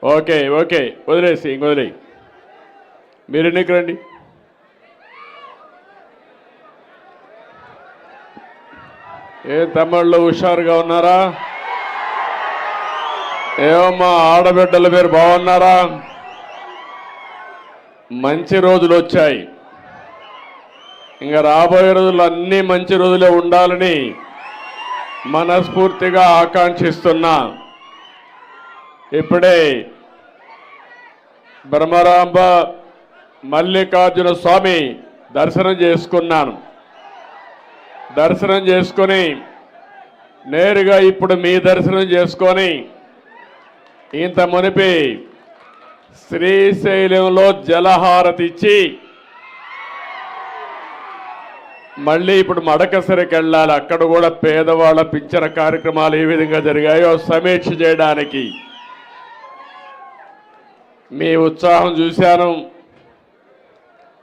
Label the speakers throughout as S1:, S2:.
S1: Okay okay వదిలేసి ఇంకొదిలే. మీరు ఎన్నికి రండి. ఏం తమ్ముళ్ళు హుషారుగా ఉన్నారా? ఏమమ్మా ఆడబిడ్డల పేరు బాగున్నారా? మంచి రోజులు వచ్చాయి. ఇంకా రాబోయే రోజులు అన్ని మంచి రోజులే ఉండాలని మనస్ఫూర్తిగా ఆకాంక్షిస్తున్నా. ఇప్పుడే బ్రహ్మరాంబ మల్లికార్జున స్వామి దర్శనం చేసుకున్నాను. దర్శనం చేసుకొని నేరుగా ఇప్పుడు మీ దర్శనం చేసుకొని ఇంత మునిపి శ్రీశైలంలో జలహారతి ఇచ్చి మళ్ళీ ఇప్పుడు మడకసరికి వెళ్ళాలి. అక్కడ కూడా పేదవాళ్ళ పింఛన కార్యక్రమాలు ఏ విధంగా జరిగాయో సమీక్ష చేయడానికి. మీ ఉత్సాహం చూశాను.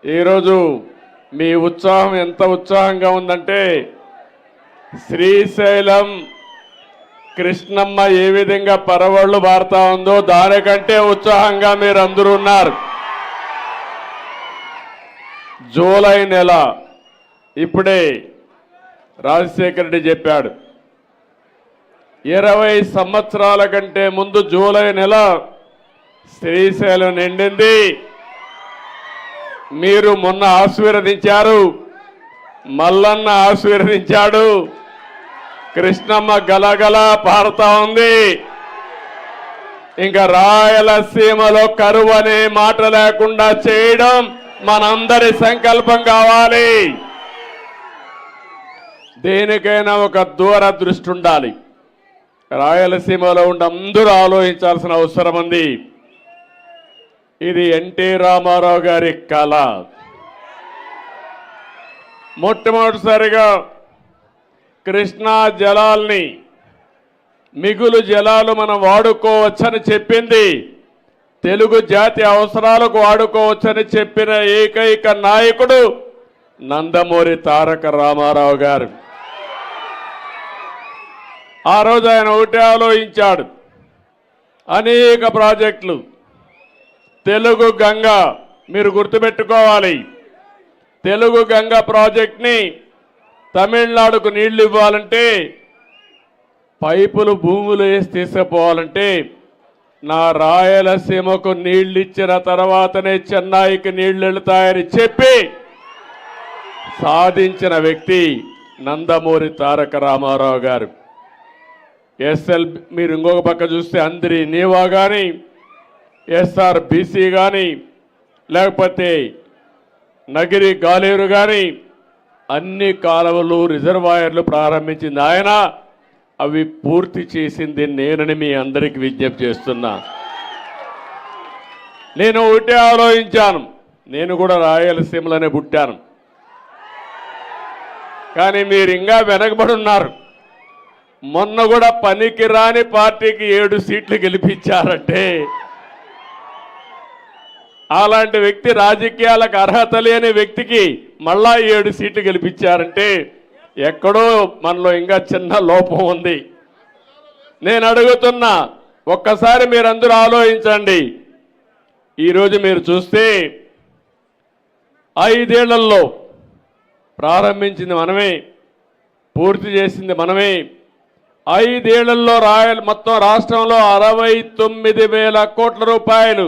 S1: ఈరోజు మీ ఉత్సాహం ఎంత ఉత్సాహంగా ఉందంటే శ్రీశైలం కృష్ణమ్మ ఏ విధంగా పరవళ్ళు వారుతా ఉందో దానికంటే ఉత్సాహంగా మీరు అందరూ ఉన్నారు. జూలై నెల ఇప్పుడే రాజశేఖర రెడ్డి చెప్పాడు, 20 సంవత్సరాల కంటే ముందు జూలై నెల శ్రీశైలం నిండింది. మీరు మొన్న ఆశీర్వదించారు, మల్లన్న ఆశీర్వదించాడు, కృష్ణమ్మ గలగల పారుతా ఉంది. ఇంకా రాయలసీమలో కరువు అనే మాట లేకుండా చేయడం మనందరి సంకల్పం కావాలి. దేనికైనా ఒక దూరదృష్టి ఉండాలి. రాయలసీమలో ఉండి అందరూ ఆలోచించాల్సిన అవసరం ఉంది. ఇది ఎన్టీ రామారావు గారి కళ. మొట్టమొదటిసారిగా కృష్ణా జలాల్ని మిగులు జలాలు మనం వాడుకోవచ్చని చెప్పింది, తెలుగు జాతి అవసరాలకు వాడుకోవచ్చని చెప్పిన ఏకైక నాయకుడు నందమూరి తారక రామారావు గారు. ఆ రోజు ఆయన ఒకటే ఆలోచించాడు, అనేక ప్రాజెక్టులు. తెలుగు గంగ మీరు గుర్తుపెట్టుకోవాలి, తెలుగు గంగ ప్రాజెక్ట్ని తమిళనాడుకు నీళ్లు ఇవ్వాలంటే పైపులు భూములు వేసి తీసుకుపోవాలంటే నా రాయలసీమకు నీళ్లు ఇచ్చిన తర్వాతనే చెన్నైకి నీళ్లు వెళుతాయని చెప్పి సాధించిన వ్యక్తి నందమూరి తారక రామారావు గారు. ఎస్ఎల్ మీరు ఇంకొక పక్క చూస్తే అందరి నీవా కానీ, ఎస్ఆర్బిసి కానీ, లేకపోతే నగిరి గాలేరు కానీ అన్ని కాలువలు రిజర్వాయర్లు ప్రారంభించింది ఆయన. అవి పూర్తి చేసింది నేనని మీ అందరికీ విజ్ఞప్తి చేస్తున్నా. నేను ఒకటే ఆలోచించాను, నేను కూడా రాయలసీమలోనే పుట్టాను, కానీ మీరు ఇంకా వెనకబడి ఉన్నారు. మొన్న కూడా పనికి రాని పార్టీకి 7 సీట్లు గెలిపించారంటే, అలాంటి వ్యక్తి రాజకీయాలకు అర్హత లేని వ్యక్తికి మళ్ళా 7 సీట్లు గెలిపించారంటే ఎక్కడో మనలో ఇంకా చిన్న లోపం ఉంది. నేను అడుగుతున్నా, ఒక్కసారి మీరందరూ ఆలోచించండి. ఈరోజు మీరు చూస్తే 5 ఏళ్లలో ప్రారంభించింది మనమే, పూర్తి చేసింది మనమే. 5 ఏళ్లలో మొత్తం రాష్ట్రంలో 69,000 కోట్ల రూపాయలు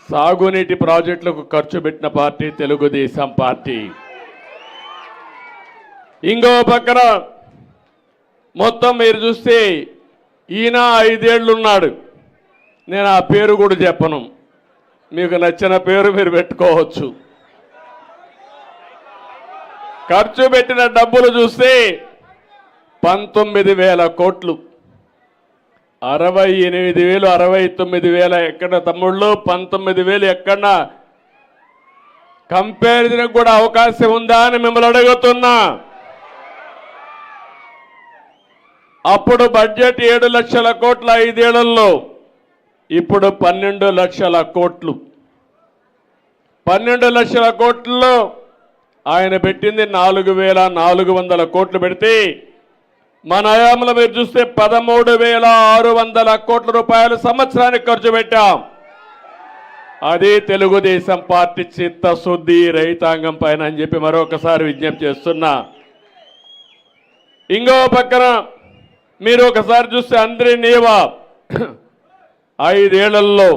S1: సాగునీటి ప్రాజెక్టులకు ఖర్చు పెట్టిన పార్టీ తెలుగుదేశం పార్టీ. ఇంకో పక్కన మొత్తం మీరు చూస్తే ఈయన 5 ఏళ్ళు ఉన్నాడు. నేను ఆ పేరు కూడా చెప్పను, మీకు నచ్చిన పేరు మీరు పెట్టుకోవచ్చు. ఖర్చు పెట్టిన డబ్బులు చూస్తే 19,000 కోట్లు. 68,000 69,000 ఎక్కడ తమ్ముళ్ళు, 19,000 ఎక్కడ కంపారిజన్ కూడా అవకాశం ఉందా అని మిమ్మల్ని అడుగుతున్నా. అప్పుడు బడ్జెట్ 7 లక్షల కోట్ల 5 ఏళ్లలో, ఇప్పుడు 12 లక్షల కోట్లు. 12 లక్షల కోట్లలో ఆయన పెట్టింది 4,400 కోట్లు పెడితే మన హయాంలో మీరు చూస్తే 13,600 కోట్ల రూపాయలు సంవత్సరానికి ఖర్చు పెట్టాం. అది తెలుగుదేశం పార్టీ చిత్తశుద్ధి రైతాంగం పైన అని చెప్పి మరొకసారి విజ్ఞప్తి చేస్తున్నా. ఇంకో పక్కన మీరు ఒకసారి చూస్తే అందరి నీవా 5 ఏళ్లలో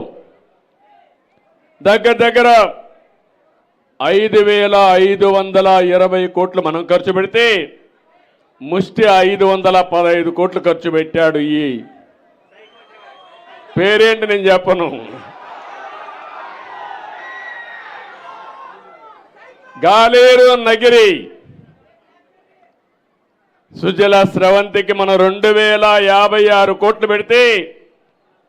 S1: దగ్గర 5,520 కోట్లు మనం ఖర్చు పెడితే ముష్టి 515 కోట్లు ఖర్చు పెట్టాడు. ఈ పేరేంటి నేను చెప్పను. గాలేరు నగిరి సుజల స్రవంతికి మనం 2,056 కోట్లు పెడితే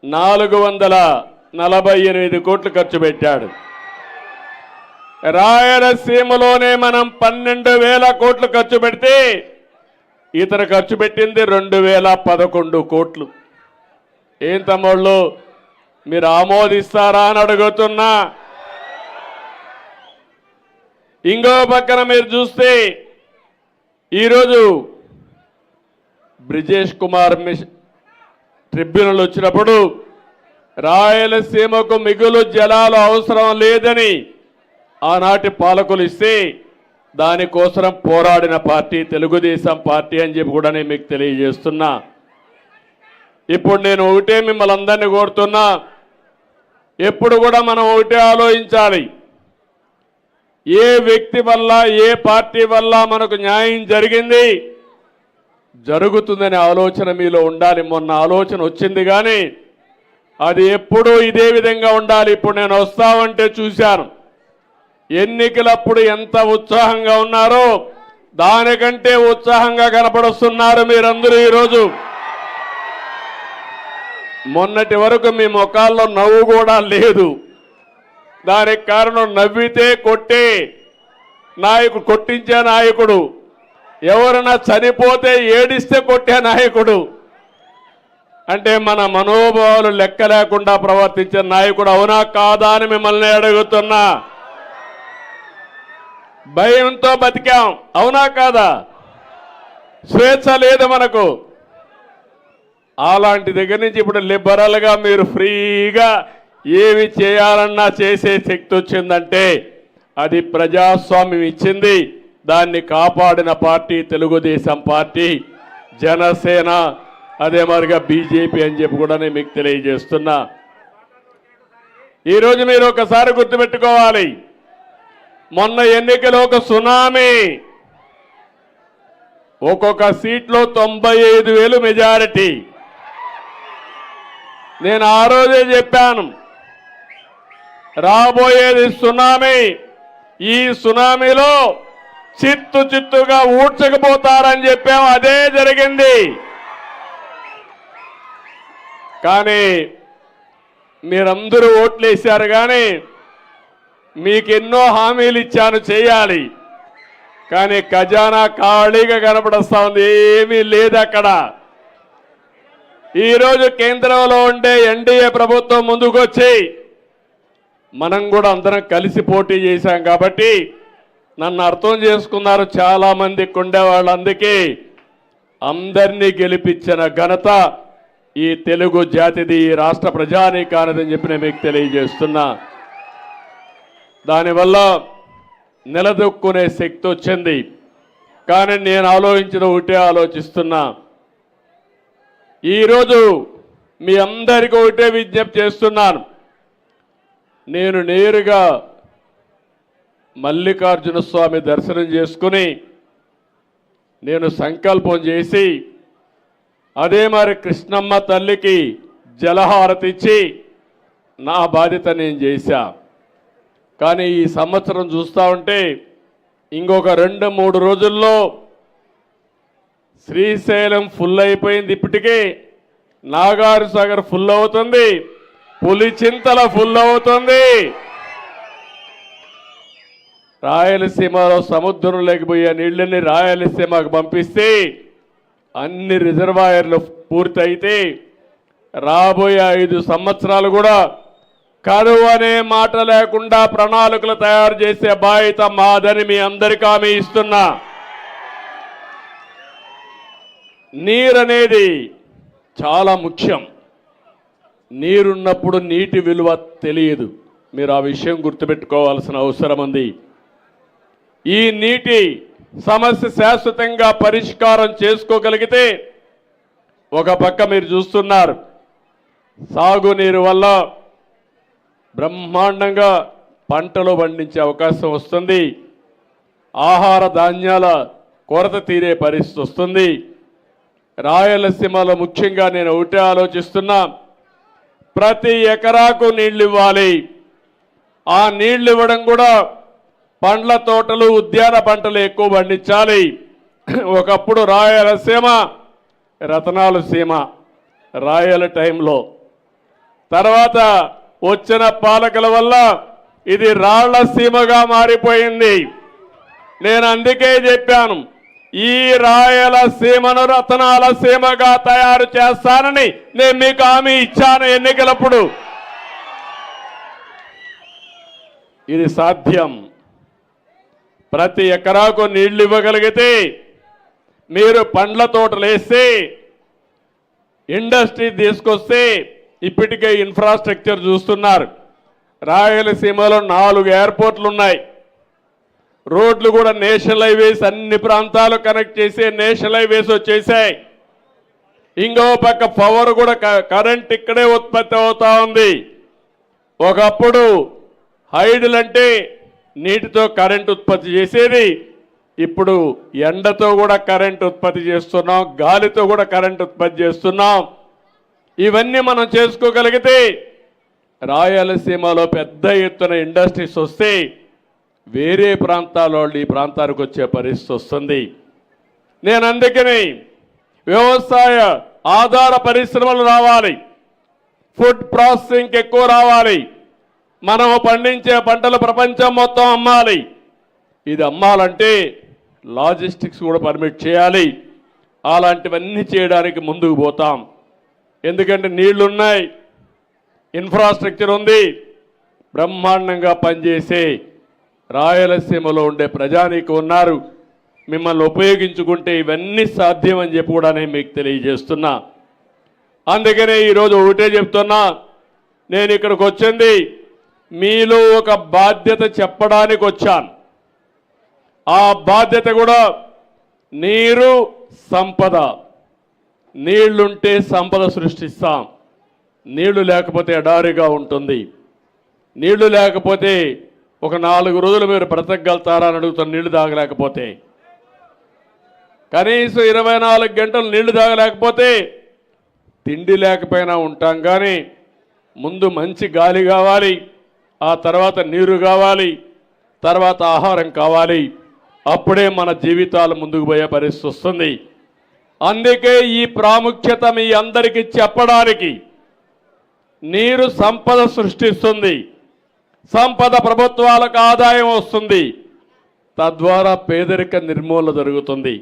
S1: 448 కోట్లు ఖర్చు పెట్టాడు. రాయలసీమలోనే మనం 12,000 కోట్లు ఖర్చు పెడితే ఇతర ఖర్చు పెట్టింది 2,011 కోట్లు. ఏం తమ్ముళ్ళు మీరు ఆమోదిస్తారా అని అడుగుతున్నా. ఇంకో పక్కన మీరు చూస్తే ఈరోజు బ్రిజేష్ కుమార్ ట్రిబ్యునల్ వచ్చినప్పుడు రాయలసీమకు మిగులు జలాలు అవసరం లేదని ఆనాటి పాలకులు ఇస్తే దానికోసం పోరాడిన పార్టీ తెలుగుదేశం పార్టీ అని చెప్పి కూడా నేను మీకు తెలియజేస్తున్నా. ఇప్పుడు నేను ఒకటే మిమ్మల్ని అందరినీ కోరుతున్నా, ఎప్పుడు కూడా మనం ఒకటే ఆలోచించాలి. ఏ వ్యక్తి వల్ల ఏ పార్టీ వల్ల మనకు న్యాయం జరిగింది జరుగుతుందనే ఆలోచన మీలో ఉండాలి. మొన్న ఆలోచన వచ్చింది కానీ అది ఎప్పుడూ ఇదే విధంగా ఉండాలి. ఇప్పుడు నేను వస్తామంటే చూశాను ఎన్నికలప్పుడు ఎంత ఉత్సాహంగా ఉన్నారో దానికంటే ఉత్సాహంగా కనపడుస్తున్నారు మీరందరూ. ఈరోజు మొన్నటి వరకు మీ ముఖాల్లో నవ్వు కూడా లేదు. దానికి కారణం నవ్వితే కొట్టే నాయకుడు, కొట్టించే నాయకుడు, ఎవరైనా చనిపోతే ఏడిస్తే కొట్టే నాయకుడు, అంటే మన మనోభావాలు లెక్క లేకుండా ప్రవర్తించే నాయకుడు అవునా కాదా అని మిమ్మల్ని అడుగుతున్నా. భయంతో బతికాం అవునా కాదా? స్వేచ్ఛ లేదు మనకు. అలాంటి దగ్గర నుంచి ఇప్పుడు లిబరల్గా మీరు ఫ్రీగా ఏమి చేయాలన్నా చేసే శక్తి వచ్చిందంటే అది ప్రజాస్వామ్యం ఇచ్చింది. దాన్ని కాపాడిన పార్టీ తెలుగుదేశం పార్టీ, జనసేన, అదే మరిగా బీజేపీ అని చెప్పి కూడా నేను మీకు తెలియజేస్తున్నా. ఈరోజు మీరు ఒకసారి గుర్తుపెట్టుకోవాలి, మొన్న ఎన్నికలో ఒక సునామీ, ఒక్కొక్క సీట్లో 95,000 మెజారిటీ. నేను ఆ రోజే చెప్పాను రాబోయేది సునామీ, ఈ సునామీలో చిత్తుగా ఊడ్చకపోతారని చెప్పాము. అదే జరిగింది. కానీ మీరందరూ ఓట్లేశారు. కానీ మీకు ఎన్నో హామీలు ఇచ్చాను చేయాలి, కానీ ఖజానా ఖాళీగా కనపడస్తా ఉంది, ఏమీ లేదు అక్కడ. ఈరోజు కేంద్రంలో ఉండే ఎన్డీఏ ప్రభుత్వం ముందుకొచ్చి మనం కూడా అందరం కలిసి పోటీ చేశాం కాబట్టి నన్ను అర్థం చేసుకున్నారు చాలా మంది ఉండేవాళ్ళు. అందుకే అందరినీ గెలిపించిన ఘనత ఈ తెలుగు జాతిది, ఈ రాష్ట్ర ప్రజానీకానిదని చెప్పి నేను మీకు తెలియజేస్తున్నా. దానివల్ల నిలదొక్కునే శక్తి వచ్చింది. కానీ నేను ఆలోచించిన ఒకటే ఆలోచిస్తున్నా, ఈరోజు మీ అందరికీ ఒకటే విజ్ఞప్తి చేస్తున్నాను. నేను నేరుగా మల్లికార్జున స్వామి దర్శనం చేసుకుని నేను సంకల్పం చేసి అదే మరి కృష్ణమ్మ తల్లికి జలహారతిచ్చి నా బాధ్యత నేను చేశా. కానీ ఈ సంవత్సరం చూస్తూ ఉంటే ఇంకొక 2-3 రోజుల్లో శ్రీశైలం ఫుల్ అయిపోయింది. ఇప్పటికే నాగార్ సాగర్ ఫుల్ అవుతుంది, పులిచింతల ఫుల్ అవుతుంది. రాయలసీమలో సముద్రం లేకపోయే నీళ్ళని రాయలసీమకు పంపిస్తే అన్ని రిజర్వాయర్లు పూర్తయితే రాబోయే 5 సంవత్సరాలు కూడా కరువు అనే మాట లేకుండా ప్రణాళికలు తయారు చేసే బాధ్యత మాదని మీ అందరికీ హామీ ఇస్తున్నా. నీరు అనేది చాలా ముఖ్యం. నీరున్నప్పుడు నీటి విలువ తెలియదు. మీరు ఆ విషయం గుర్తుపెట్టుకోవాల్సిన అవసరం ఉంది. ఈ నీటి సమస్య శాశ్వతంగా పరిష్కారం చేసుకోగలిగితే ఒక పక్క మీరు చూస్తున్నారు సాగునీరు వల్ల బ్రహ్మాండంగా పంటలు పండించే అవకాశం వస్తుంది. ఆహార ధాన్యాల కొరత తీరే పరిస్థితి వస్తుంది. రాయలసీమలో ముఖ్యంగా నేను ఒకటే ఆలోచిస్తున్నా, ప్రతి ఎకరాకు నీళ్లు ఇవ్వాలి. ఆ నీళ్లు ఇవ్వడం కూడా పండ్ల తోటలు ఉద్యాన పంటలు ఎక్కువ పండించాలి. ఒకప్పుడు రాయలసీమ రతనాల సీమ రాయల టైంలో, తర్వాత వచ్చిన పాలకుల వల్ల ఇది రాళ్ల సీమగా మారిపోయింది. నేను అందుకే చెప్పాను, ఈ రాయలసీమను రతనాల సీమగా తయారు చేస్తానని నేను మీకు హామీ ఇచ్చాను ఎన్నికలప్పుడు. ఇది సాధ్యం. ప్రతి ఎకరాకు నీళ్లు ఇవ్వగలిగితే, మీరు పండ్ల తోటలు వేస్తే, ఇండస్ట్రీ తీసుకొస్తే, ఇప్పటికే ఇన్ఫ్రాస్ట్రక్చర్ చూస్తున్నారు. రాయలసీమలో 4 ఎయిర్పోర్ట్లు ఉన్నాయి. రోడ్లు కూడా నేషనల్ హైవేస్, అన్ని ప్రాంతాలు కనెక్ట్ చేసే నేషనల్ హైవేస్ వచ్చేసాయి. ఇంకో పక్క పవర్ కూడా కరెంట్ ఇక్కడే ఉత్పత్తి అవుతా ఉంది. ఒకప్పుడు హైడల్ అంటే నీటితో కరెంట్ ఉత్పత్తి చేసేది, ఇప్పుడు ఎండతో కూడా కరెంట్ ఉత్పత్తి చేస్తున్నాం, గాలితో కూడా కరెంట్ ఉత్పత్తి చేస్తున్నాం. ఇవన్నీ మనం చేసుకోగలిగితే రాయలసీమలో పెద్ద ఎత్తున ఇండస్ట్రీస్ వస్తే వేరే ప్రాంతాల వాళ్ళు ఈ ప్రాంతానికి వచ్చే పరిస్థితి వస్తుంది. నేను అందుకని వ్యవసాయ ఆధార పరిశ్రమలు రావాలి, ఫుడ్ ప్రాసెసింగ్ ఎక్కువ రావాలి. మనం పండించే పంటలు ప్రపంచం మొత్తం అమ్మాలి. ఇది అమ్మాలంటే లాజిస్టిక్స్ కూడా పర్మిట్ చేయాలి. అలాంటివన్నీ చేయడానికి ముందుకు పోతాం. ఎందుకంటే నీళ్లున్నాయి, ఇన్ఫ్రాస్ట్రక్చర్ ఉంది. బ్రహ్మాండంగా పనిచేసే రాయలసీమలో ఉండే ప్రజానీకం ఉన్నారు. మిమ్మల్ని ఉపయోగించుకుంటే ఇవన్నీ సాధ్యమని చెప్పి కూడా నేను మీకు తెలియజేస్తున్నా. అందుకనే ఈరోజు ఒకటే చెప్తున్నా, నేను ఇక్కడికి వచ్చింది మీలో ఒక బాధ్యత చెప్పడానికి వచ్చాను. ఆ బాధ్యత కూడా నీరు సంపద. నీళ్లుంటే సంపద సృష్టిస్తాం. నీళ్లు లేకపోతే ఎడారిగా ఉంటుంది. నీళ్లు లేకపోతే ఒక 4 రోజులు మీరు బ్రతకగలుగుతారా అని అడుగుతాను. నీళ్లు తాగలేకపోతే, కనీసం 24 గంటలు నీళ్లు తాగలేకపోతే తిండి లేకపోయినా ఉంటాం. కానీ ముందు మంచి గాలి కావాలి, ఆ తర్వాత నీరు కావాలి, తర్వాత ఆహారం కావాలి. అప్పుడే మన జీవితాలు ముందుకు పోయే పరిస్థితి వస్తుంది. అందుకే ఈ ప్రాముఖ్యత మీ అందరికీ చెప్పడానికి, నీరు సంపద సృష్టిస్తుంది, సంపద ప్రభుత్వాలకు ఆదాయం వస్తుంది, తద్వారా పేదరిక నిర్మూలన జరుగుతుంది.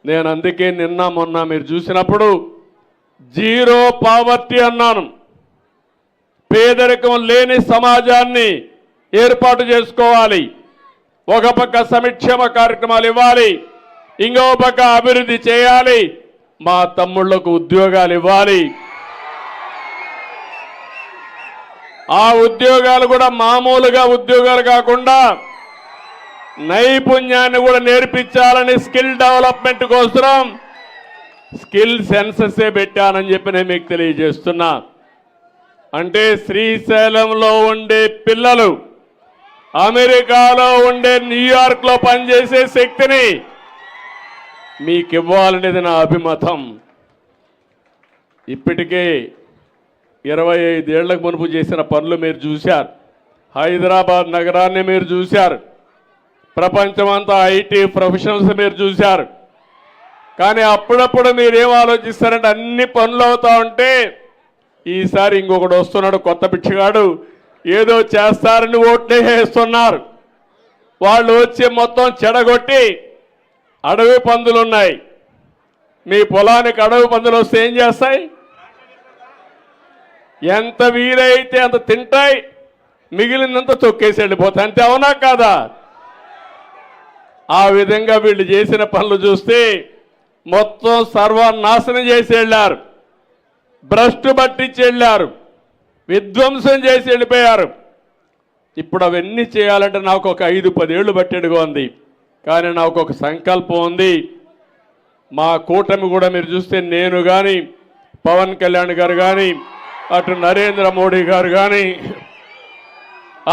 S1: నేను అందుకే నిన్న మొన్న మీరు చూసినప్పుడు జీరో పావర్టీ అన్నాను. పేదరికం లేని సమాజాన్ని ఏర్పాటు చేసుకోవాలి. ఒక పక్క సంక్షేమ కార్యక్రమాలు ఇవ్వాలి, ఇంకో పక్క అభివృద్ధి చేయాలి, మా తమ్ముళ్లకు ఉద్యోగాలు ఇవ్వాలి. ఆ ఉద్యోగాలు కూడా మామూలుగా ఉద్యోగాలు కాకుండా నైపుణ్యాన్ని కూడా నేర్పించాలని స్కిల్ డెవలప్మెంట్ కోసం స్కిల్ సెన్సెసే పెట్టానని చెప్పి నేను మీకు తెలియజేస్తున్నా. అంటే శ్రీశైలంలో ఉండే పిల్లలు అమెరికాలో ఉండే న్యూయార్క్లో పనిచేసే శక్తిని మీకు ఇవ్వాలనేది నా అభిమతం. ఇప్పటికే 25 ఏళ్లకు మునుపు చేసిన పనులు మీరు చూశారు. హైదరాబాద్ నగరాన్ని మీరు చూశారు. ప్రపంచమంతా ఐటీ ప్రొఫెషనల్స్ మీరు చూశారు. కానీ అప్పుడప్పుడు మీరేం ఆలోచిస్తారంటే అన్ని పనులు అవుతా ఉంటే ఈసారి ఇంకొకడు వస్తున్నాడు కొత్త పిచ్చిగాడు, ఏదో చేస్తారని ఓట్లే వేస్తున్నారు. వాళ్ళు వచ్చి మొత్తం చెడగొట్టి అడవి పందులు ఉన్నాయి. మీ పొలానికి అడవి పందులు వస్తే ఏం చేస్తాయి? ఎంత వీలైతే అంత తింటాయి, మిగిలినంత తొక్కేసి వెళ్ళిపోతాయి. అంతే, అవునా కాదా? ఆ విధంగా వీళ్ళు చేసిన పనులు చూస్తే మొత్తం సర్వనాశనం చేసి వెళ్ళారు, భ్రష్టు పట్టించి వెళ్ళారు, విధ్వంసం చేసి వెళ్ళిపోయారు. ఇప్పుడు అవన్నీ చేయాలంటే నాకు ఒక 5-10 ఏళ్ళు పట్టేడుగా ఉంది. కానీ నాకు ఒక సంకల్పం ఉంది. మా కూటమి కూడా మీరు చూస్తే నేను కానీ, పవన్ కళ్యాణ్ గారు కానీ, అటు నరేంద్ర మోడీ గారు కానీ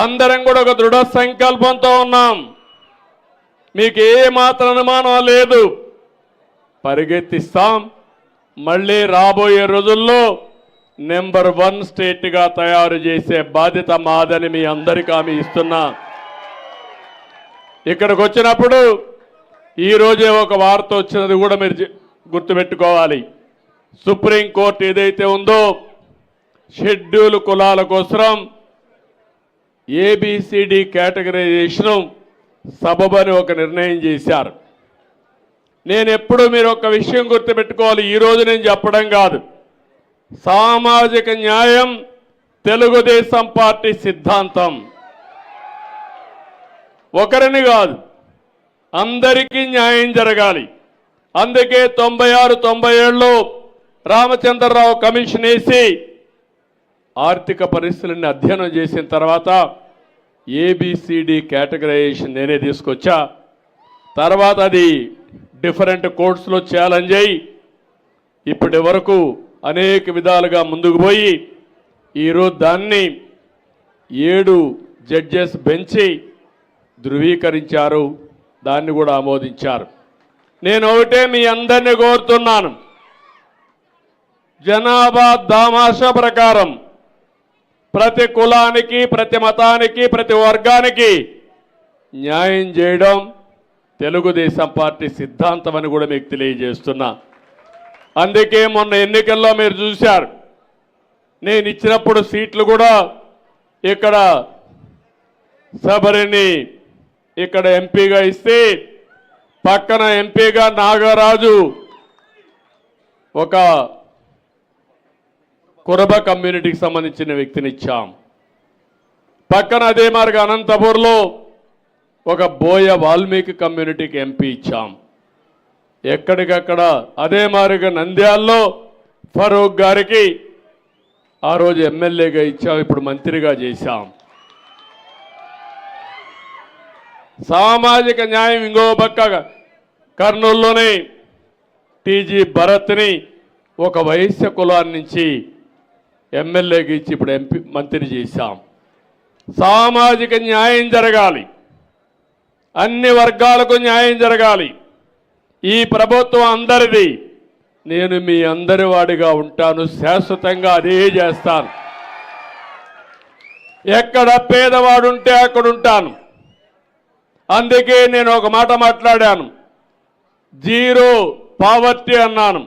S1: అందరం కూడా ఒక దృఢ సంకల్పంతో ఉన్నాం. మీకు ఏ మాత్రం అనుమానం లేదు, పరిగెత్తిస్తాం. మళ్ళీ రాబోయే రోజుల్లో నెంబర్ 1 స్టేట్గా తయారు చేసే బాధ్యత మాదని మీ అందరికీ హామీ ఇస్తున్నా. ఇక్కడికి వచ్చినప్పుడు ఈరోజే ఒక వార్త వచ్చినది కూడా మీరు గుర్తుపెట్టుకోవాలి. సుప్రీంకోర్టు ఏదైతే ఉందో షెడ్యూల్ కులాల కోసం ABCD కేటగరైజేషన్ సబబని ఒక నిర్ణయం చేశారు. నేను ఎప్పుడు మీరు ఒక విషయం గుర్తుపెట్టుకోవాలి, ఈరోజు నేను చెప్పడం కాదు. సామాజిక న్యాయం తెలుగుదేశం పార్టీ సిద్ధాంతం. ఒకరిని కాదు, అందరికీ న్యాయం జరగాలి. అందుకే 96-97లో రామచంద్రరావు కమిషన్ వేసి ఆర్థిక పరిస్థితులను అధ్యయనం చేసిన తర్వాత ABCD కేటగరైజేషన్ నేనే తీసుకొచ్చా. తర్వాత అది డిఫరెంట్ కోర్ట్స్లో ఛాలెంజ్ అయ్యి ఇప్పటి వరకు అనేక విధాలుగా ముందుకు పోయి ఈరోజు దాన్ని 7 జడ్జెస్ బెంచి ధృవీకరించారు, దాన్ని కూడా ఆమోదించారు. నేను ఒకటే మీ అందరినీ కోరుతున్నాను, జనాభా దామాషా ప్రకారం ప్రతి కులానికి, ప్రతి మతానికి, ప్రతి వర్గానికి న్యాయం చేయడం తెలుగుదేశం పార్టీ సిద్ధాంతం అని కూడా మీకు తెలియజేస్తున్నా. అందుకే మొన్న ఎన్నికల్లో మీరు చూశారు, నేను ఇచ్చినప్పుడు సీట్లు కూడా ఇక్కడ శబరిని ఇక్కడ ఎంపీగా ఇస్తే పక్కన ఎంపీగా నాగరాజు ఒక కురబ కమ్యూనిటీకి సంబంధించిన వ్యక్తిని ఇచ్చాం. పక్కన అదే మార్గ అనంతపూర్లో ఒక బోయ వాల్మీకి కమ్యూనిటీకి ఎంపీ ఇచ్చాం. ఎక్కడికక్కడ అదే మారిగా నంద్యాల్లో ఫరూక్ గారికి ఆ రోజు ఎమ్మెల్యేగా ఇచ్చాం, ఇప్పుడు మంత్రిగా చేశాం. సామాజిక న్యాయం ఇంకో పక్క కర్నూలులోనే టీజీ భరత్ని ఒక వైశ్య కులాన్ని నుంచి ఎమ్మెల్యేకి ఇచ్చి ఇప్పుడు మంత్రి చేశాం. సామాజిక న్యాయం జరగాలి, అన్ని వర్గాలకు న్యాయం జరగాలి. ఈ ప్రభుత్వం అందరిది, నేను మీ అందరి వాడిగా ఉంటాను, శాశ్వతంగా అదే చేస్తాను. ఎక్కడ పేదవాడు ఉంటే అక్కడ ఉంటాను. అందుకే నేను ఒక మాట మాట్లాడాను, జీరో పావర్టీ అన్నాను.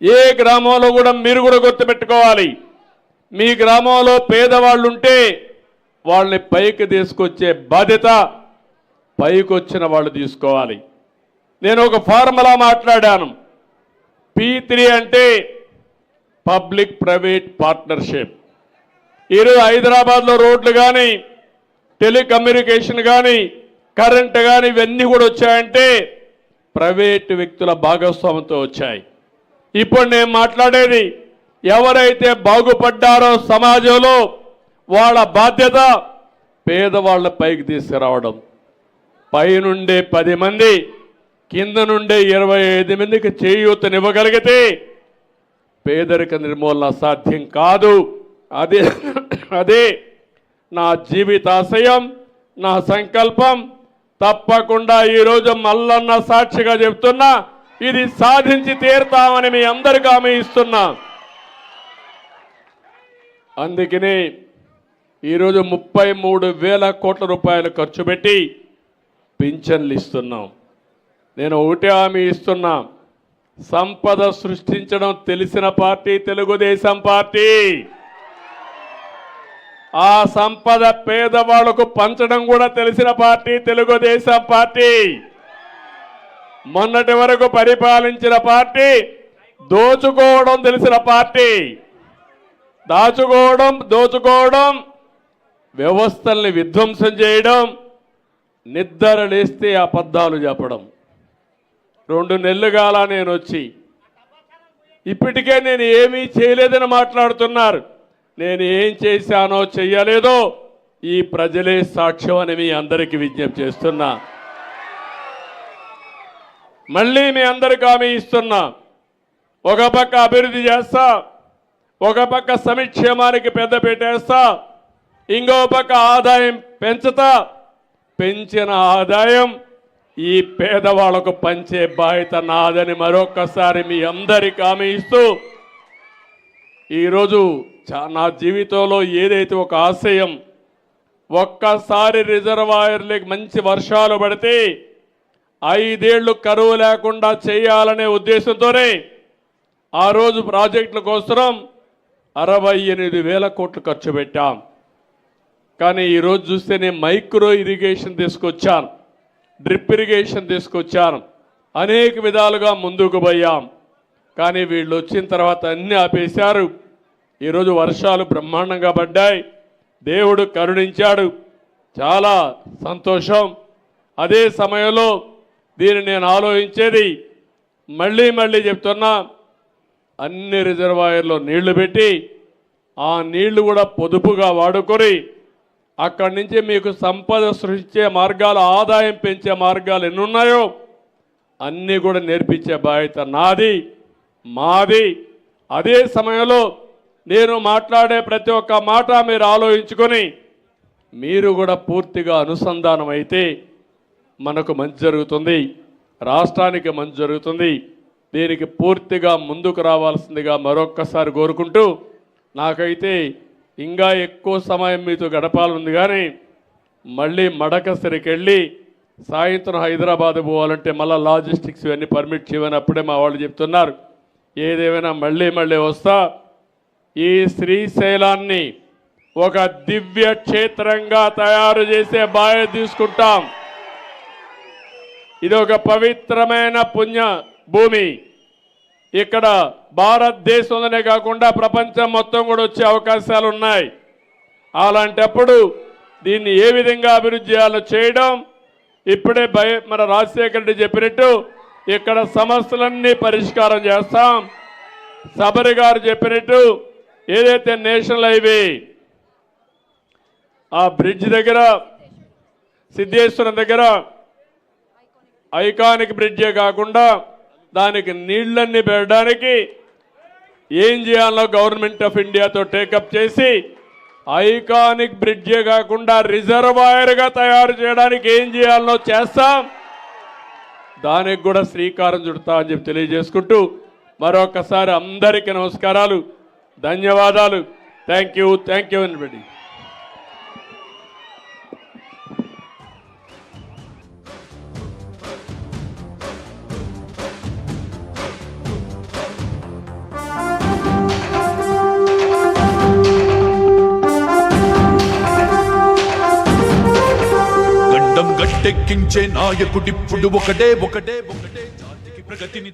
S1: ఏ గ్రామంలో కూడా మీరు కూడా గుర్తుపెట్టుకోవాలి, మీ గ్రామంలో పేదవాళ్ళు ఉంటే వాళ్ళని పైకి తీసుకొచ్చే బాధ్యత పైకి వచ్చిన వాళ్ళు తీసుకోవాలి. నేను ఒక ఫార్ములా మాట్లాడాను, P3 అంటే పబ్లిక్ ప్రైవేట్ పార్ట్నర్షిప్. ఈరోజు హైదరాబాద్లో రోడ్లు కానీ, టెలికమ్యూనికేషన్ కానీ, కరెంటు కానీ ఇవన్నీ కూడా వచ్చాయంటే ప్రైవేటు వ్యక్తుల భాగస్వామ్యంతో వచ్చాయి. ఇప్పుడు నేను మాట్లాడేది ఎవరైతే బాగుపడ్డారో సమాజంలో వాళ్ళ బాధ్యత పేదవాళ్ళ పైకి తీసుకురావడం. పైనుండే 10 మంది, కింద నుండే 25 మందికి చేయూతనివ్వగలిగితే పేదరిక నిర్మూలన సాధ్యం కాదు. అదే నా జీవితాశయం, నా సంకల్పం. తప్పకుండా ఈరోజు మల్లన్న సాక్షిగా చెప్తున్నా, ఇది సాధించి తీరుతామని మీ అందరికీ హామీ ఇస్తున్నా. అందుకనే ఈరోజు 33,000 కోట్ల రూపాయలు ఖర్చు పెట్టి పింఛన్లు ఇస్తున్నాం. నేను ఒకటే హామీ ఇస్తున్నా, సంపద సృష్టించడం తెలిసిన పార్టీ తెలుగుదేశం పార్టీ. ఆ సంపద పేదవాళ్లకు పంచడం కూడా తెలిసిన పార్టీ తెలుగుదేశం పార్టీ. మొన్నటి వరకు పరిపాలించిన పార్టీ దోచుకోవడం తెలిసిన పార్టీ. దోచుకోవడం, వ్యవస్థల్ని విధ్వంసం చేయడం, నిద్ర లేస్తే అబద్ధాలు చెప్పడం. 2 నెలలు కాల నేను వచ్చి, ఇప్పటికే నేను ఏమీ చేయలేదని మాట్లాడుతున్నారు. నేను ఏం చేశానో చెయ్యలేదో ఈ ప్రజలే సాక్ష్యం అని మీ అందరికీ విజ్ఞప్తి చేస్తున్నా. మళ్ళీ మీ అందరికీ హామీ ఇస్తున్నా, ఒక పక్క అభివృద్ధి చేస్తా, ఒక పక్క సంక్షేమానికి పెద్ద పెట్టేస్తా, ఇంకో పక్క ఆదాయం పెంచుతా. పెంచిన ఆదాయం ఈ పేదవాళ్లకు పంచే బాధ్యత నాదని మరొక్కసారి మీ అందరికీ హామీ ఇస్తూ, ఈరోజు నా జీవితంలో ఏదైతే ఒక ఆశయం, ఒక్కసారి రిజర్వాయర్లకు మంచి వర్షాలు పడితే 5 ఏళ్లు కరువు లేకుండా చేయాలనే ఉద్దేశంతోనే ఆ రోజు ప్రాజెక్టుల కోసం 68,000 కోట్లు ఖర్చు పెట్టాం. కానీ ఈరోజు చూస్తే నేను మైక్రో ఇరిగేషన్ తీసుకొచ్చాను, డ్రిప్ ఇరిగేషన్ తీసుకొచ్చాను, అనేక విధాలుగా ముందుకు పోయాం. కానీ వీళ్ళు వచ్చిన తర్వాత అన్నీ ఆపేశారు. ఈరోజు వర్షాలు బ్రహ్మాండంగా పడ్డాయి, దేవుడు కరుణించాడు, చాలా సంతోషం. అదే సమయంలో దీన్ని నేను ఆలోచించేది, మళ్ళీ చెప్తున్నా, అన్ని రిజర్వాయర్లో నీళ్లు పెట్టి ఆ నీళ్లు కూడా పొదుపుగా వాడుకొని అక్కడి నుంచి మీకు సంపద సృష్టించే మార్గాలు, ఆదాయం పెంచే మార్గాలు ఎన్ని ఉన్నాయో అన్నీ కూడా నేర్పించే బాధ్యత నాది, మాది. అదే సమయంలో నేను మాట్లాడే ప్రతి ఒక్క మాట మీరు ఆలోచించుకొని మీరు కూడా పూర్తిగా అనుసంధానం అయితే మనకు మంచి జరుగుతుంది, రాష్ట్రానికి మంచి జరుగుతుంది. దీనికి పూర్తిగా ముందుకు రావాల్సిందిగా మరొక్కసారి కోరుకుంటూ, నాకైతే ఇంకా ఎక్కువ సమయం మీతో గడపాలనుంది. కానీ మళ్ళీ మడకసిరికి వెళ్ళి సాయంత్రం హైదరాబాద్ పోవాలంటే మళ్ళీ లాజిస్టిక్స్ ఇవన్నీ పర్మిట్ చేయమని అప్పుడే మా వాళ్ళు చెప్తున్నారు. ఏదేమైనా మళ్ళీ వస్తా. ఈ శ్రీశైలాన్ని ఒక దివ్య క్షేత్రంగా తయారు చేసే బాధ్యత తీసుకుంటాం. ఇది ఒక పవిత్రమైన పుణ్య భూమి. ఇక్కడ భారతదేశంలోనే కాకుండా ప్రపంచం మొత్తం కూడా వచ్చే అవకాశాలు ఉన్నాయి. అలాంటప్పుడు దీన్ని ఏ విధంగా అభివృద్ధి చేయాలో చేయడం, ఇప్పుడే మన రాజశేఖర రెడ్డి చెప్పినట్టు ఇక్కడ సమస్యలన్నీ పరిష్కారం చేస్తాం. సబరి గారు చెప్పినట్టు ఏదైతే నేషనల్ హైవే ఆ బ్రిడ్జ్ దగ్గర, సిద్ధేశ్వరం దగ్గర ఐకానిక్ బ్రిడ్జే కాకుండా దానికి నీళ్లన్నీ పెట్టడానికి ఏం చేయాలో గవర్నమెంట్ ఆఫ్ ఇండియాతో టేకప్ చేసి ఐకానిక్ బ్రిడ్జే కాకుండా రిజర్వాయర్గా తయారు చేయడానికి ఏం చేయాలో చేస్తాం. దానికి కూడా శ్రీకారం చుడతా అని చెప్పి తెలియజేసుకుంటూ మరొకసారి అందరికీ నమస్కారాలు, ధన్యవాదాలు. Thank you everybody.
S2: గడ్డం గట్టెక్కించే నాయకుడిప్పుడు ఒకటే జాతికి ప్రగతిని